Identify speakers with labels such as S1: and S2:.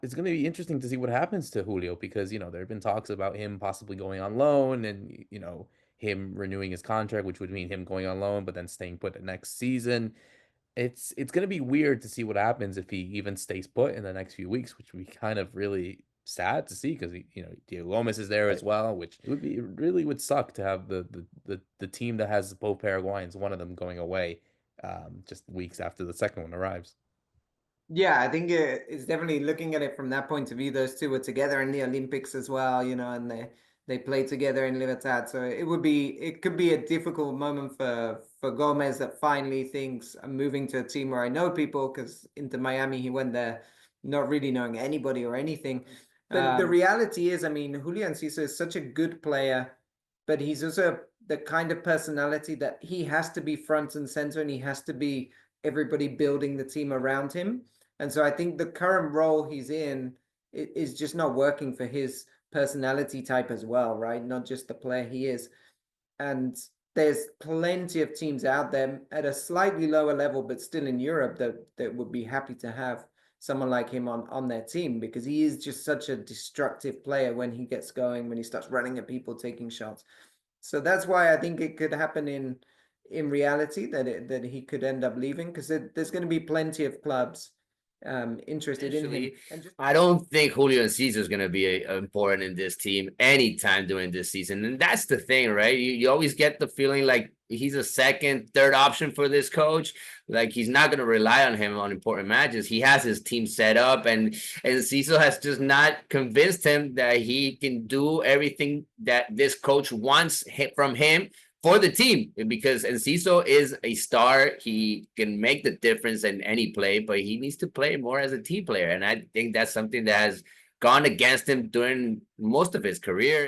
S1: it's going to be interesting to see what happens to Julio because, there have been talks about him possibly going on loan and, him renewing his contract, which would mean him going on loan, but then staying put the next season. It's going to be weird to see what happens if he even stays put in the next few weeks, which would be kind of really sad to see because, Diego Gomez is there as
S2: Right.
S1: well, which it really would suck to have the team that has both Paraguayans, one of them going away just weeks after the second one arrives.
S2: Yeah, I think it's definitely looking at it from that point of view. Those two were together in the Olympics as well, and they played together in Libertad. So it could be a difficult moment for Gomez that finally thinks I'm moving to a team where I know people because into Miami he went there not really knowing anybody or anything. But the reality is, I mean, Julio Enciso is such a good player, but he's also the kind of personality that he has to be front and center and he has to be everybody building the team around him. And so I think the current role he's in is just not working for his personality type as well, right? Not just the player he is. And there's plenty of teams out there at a slightly lower level, but still in Europe that would be happy to have someone like him on their team because he is just such a destructive player when he gets going, when he starts running at people, taking shots. So that's why I think it could happen in reality that he could end up leaving because there's going to be plenty of clubs interested in him.
S3: Eventually, I don't think Julio Enciso is going to be important in this team anytime during this season. And that's the thing, right? You always get the feeling like he's a second, third option for this coach. Like he's not going to rely on him on important matches. He has his team set up, and Enciso has just not convinced him that he can do everything that this coach wants from him for the team because Enciso is a star. He can make the difference in any play, but he needs to play more as a team player. And I think that's something that has gone against him during most of his career.